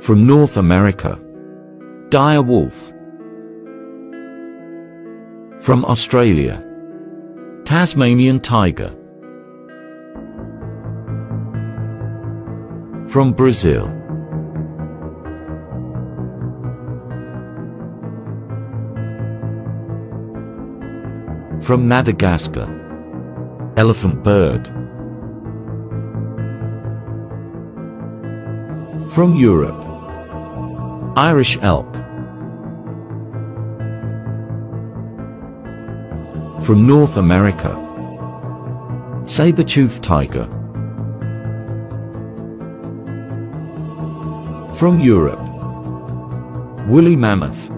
From North America, dire wolf. From Australia, Tasmanian tiger. From Brazil, from Madagascar, elephant bird. From Europe, Irish elk. From North America, saber-toothed tiger. From Europe, woolly mammoth.